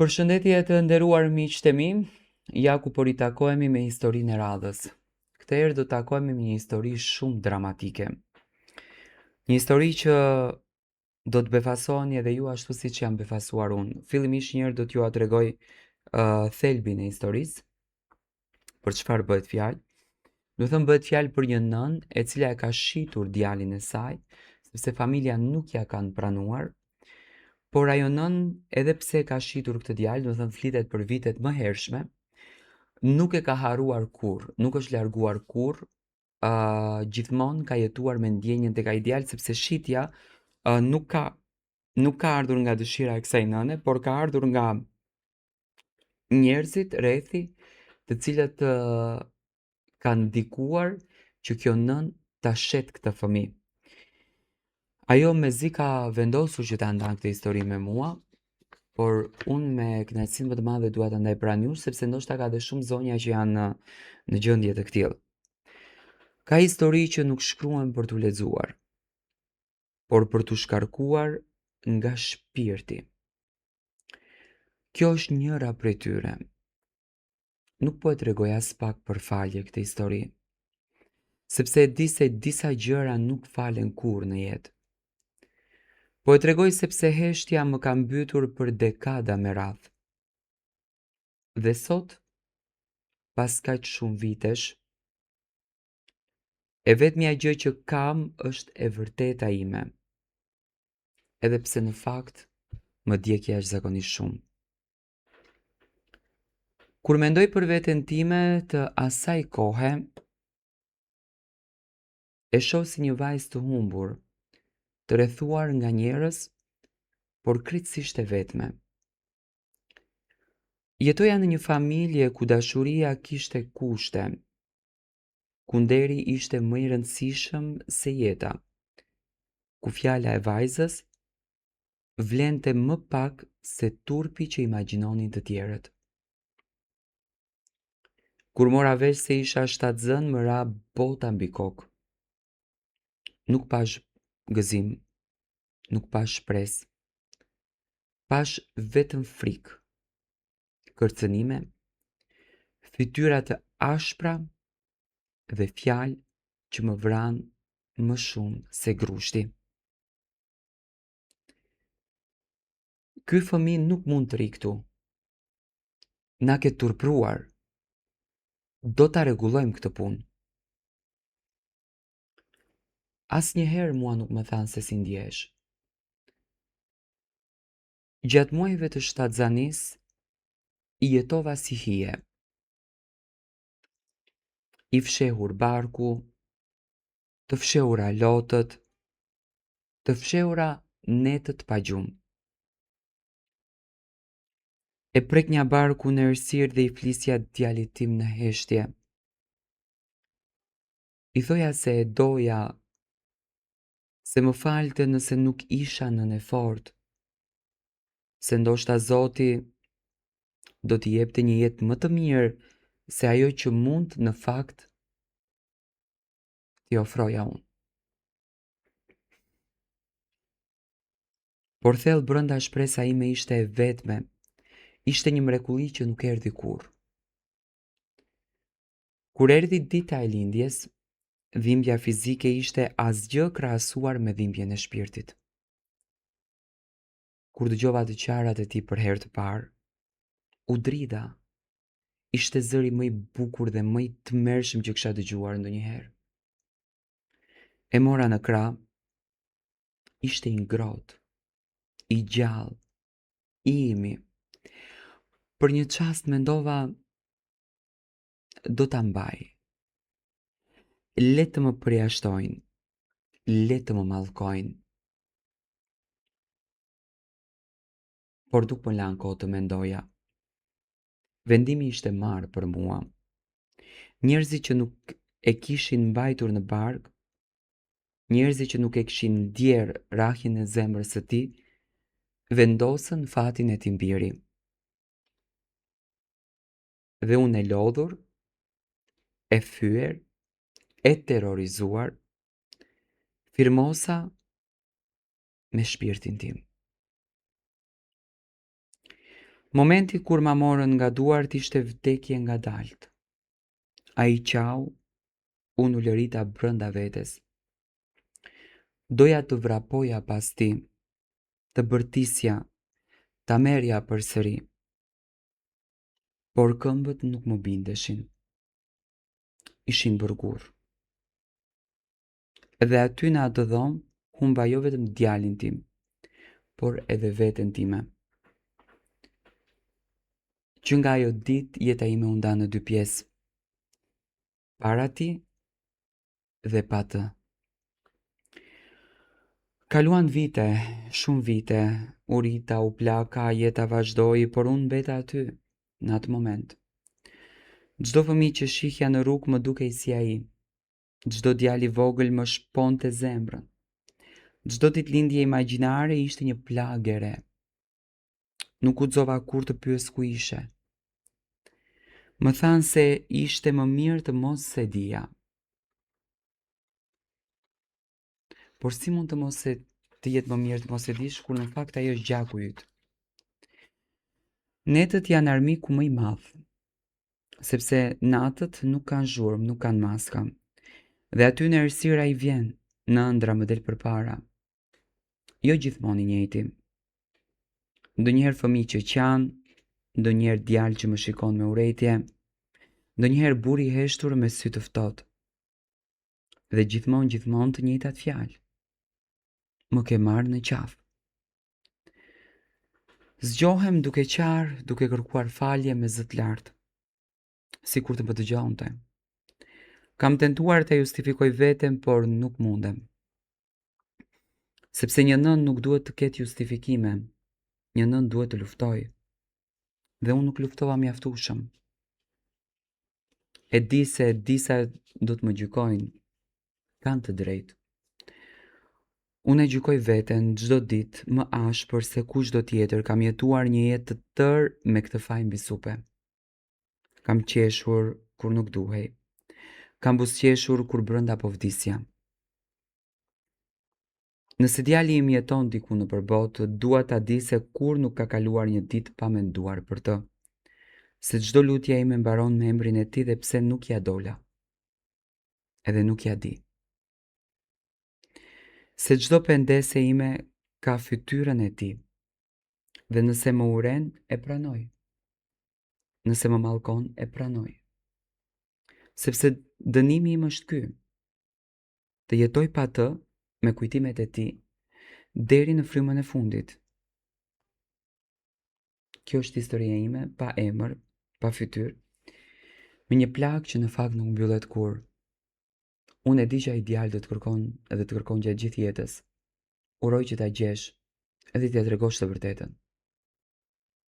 Përshëndetje të nderuar miqtë e mi, ja ku po ritakohemi me historinë e radhës. Këtë herë do takohemi me një histori shumë dramatike. Një histori që do të befasoni edhe ju ashtu siç jam befasuar unë. Fillimisht një herë do t'ju tregoj thelbin e historisë, për çfarë bëhet fjalë. Do thënë bëhet fjalë për një nën e cila e ka shitur djalin e saj, sepse familja nuk ja kanë pranuar. Por ajo nën, edhe pse ka shitur këtë djalë, do thënë flitet për vitet më hershme, nuk e ka harruar kurr, nuk është larguar kurr, gjithmonë ka jetuar me ndjenjën tek ai djalë sepse shitja nuk ka ardhur nga dëshira e kësaj nëne, por ka ardhur nga njerëzit rrethi, të cilët kanë ndikuar që kjo nën ta shet këtë fëmijë. Ajo mezi ka vendosur që ta ndan këtë histori me mua, por unë me kënaqësinë më të madhe dua ta ndaj pranë jush sepse ndoshta ka dhe shumë zonja që janë në gjendje të këtillë. Ka histori që nuk shkruhen për t'u lexuar, por për t'u shkarkuar nga shpirti. Kjo është njëra prej tyre. Nuk po e tregoj as pak për falje këtë histori, sepse e di se disa gjëra nuk falen kurrë në jetë. Po e tregoj sepse heshtja më ka mbytur për dekada me radhë. Dhe sot, pas kaq shumë vitesh, e vetmja gjë që kam është e vërteta ime. Edhe pse në fakt më djeg jashtëzakonisht shumë. Kur mendoj për veten time të asaj kohe, e shoh si një vajzë të humbur, të rrethuar nga njerëz, por krejtësisht e vetme. Jetoja në një familje ku dashuria kishte kushte, ku nderi ishte më i rëndësishëm se jeta, ku fjala e vajzës vlente më pak se turpi që imagjinonin të tjerët. Kur mora vesh se isha shtatzën, më ra bota mbi kokë. Nuk pash gëzim, nuk pash shpresë, pash vetëm frikë, kërcënime, fytyra të ashpra dhe fjalë që më vranë më shumë se grushti. Ky fëmijë nuk mund të ri këtu. Na ke turpruar. Do ta rregullojmë këtë punë. Asnjëherë mua nuk më thanë se si ndjehesh. Gjatë muajve të shtatzanisë, i jetova si hije. I fshehur barku, të fshehura lotët, të fshehura netët pa gjumë. E prek një barku në errësirë dhe i flisja djalit tim në heshtje. I thoja se e doja, se më falte nëse nuk isha nën e fortë, se ndoshta Zoti do t'i jepte një jetë më të mirë se ajo që mund në fakt t'i ofroja unë. Por thellë brenda shpresa ime ishte e vetme, ishte një mrekulli që nuk erdhi kurrë. Kur erdhi dita e lindjes, dhimbja fizike ishte asgjë krahasuar me dhimbjen e shpirtit. Kur dëgjova të qarat e tij për herë të parë, u dridha. Ishte zëri më i bukur dhe më i tmerrshëm që kisha dëgjuar ndonjëherë. E mora në krah, ishte i ngrohtë, i gjallë, i imi. Për një çast mendova, do ta mbaj. Le të më përjashtojnë, le të më mallkojnë. Por nuk më lan kohë të mendoja. Vendimi ishte marrë për mua. Njerëzit që nuk e kishin mbajtur në bark, njerëzit që nuk e kishin ndjerë rrahjen e zemrës së tij, vendosën fatin e tij mbiri. Dhe unë e lodhur, e fyer, e terrorizuar, firmosa me shpirtin tim. Momenti kur ma morën nga duart ishte vdekje nga dalt. A i qau, unë u lërita brënda vetes. Doja të vrapoja pas ti, të bërtisja, ta merja përsëri. Por këmbët nuk më bindeshin. Ishin bërgur. Edhe aty në atë dhomë, humba jo vetëm djalin tim, por edhe veten time. Që nga ajo ditë jeta ime u nda në dy pjesë. Para ti dhe pa të. Kaluan vite, shumë vite, u rita, u plaka, jeta vazhdoi, por unë mbeta aty, në atë moment. Çdo fëmijë që shihja në rrugë më dukej si ai. Çdo djalë i vogël më shponte zemrën. Çdo ditëlindje imagjinare ishte një plagë e re. Nuk guxova kur të pyes ku ishe. Më thanë se ishte më mirë të mos se dija. Por si mund të jetë më mirë të mos e dish kur në fakt ajo është gjaku yt. Netët janë armiku më i madh, sepse natët nuk kanë zhurmë, nuk kanë maska. Dhe aty në errësira i vjen, në ëndra më del përpara. Jo gjithmonë i njëjti. Ndonjëherë fëmijë që qanë, ndonjëherë djalë që më shikon me urrejtje, ndonjëherë burr i heshtur me sy të ftohtë. Dhe gjithmonë të njëjtat fjalë. Më ke marrë në qafë. Zgjohem duke qarë, duke kërkuar falje me zë të lartë, sikur të më dëgjonte. Kam tentuar të justifikoj veten, por nuk mundem. Sepse një nën nuk duhet të ketë justifikime, një nën duhet të luftoj. Dhe unë nuk luftova mjaftueshëm. E di se disa do të më gjykojnë, kanë të drejtë. Unë e gjykoj veten çdo ditë më ashpër se kushdo tjetër. Kam jetuar një jetë të tërë me këtë faj mbi supe. Kam qeshur kur nuk duhej. Kam buzëqeshur kur brenda po vdisja. Nëse djali im jeton diku nëpër botë, dua ta di se kur nuk ka kaluar një ditë pa menduar për të. Se çdo lutja ime mbaron me emrin e tij dhe pse nuk ja dola. Edhe nuk ja di. Se çdo pendese ime ka fytyrën e tij. Dhe nëse më uren, e pranoj. Nëse më mallkon, e pranoj. Sepse dënimi im është ky. Të jetoj pa të, me kujtimet e tij, deri në frymën e fundit. Kjo është historia ime, pa emër, pa fytyrë, me një plagë që në fakt nuk mbyllet kur. Unë e di që ai djalë do të kërkon edhe të kërkon gjatë gjithë jetës. Uroj që ta gjesh, edhe t'ia tregosh të vërtetën.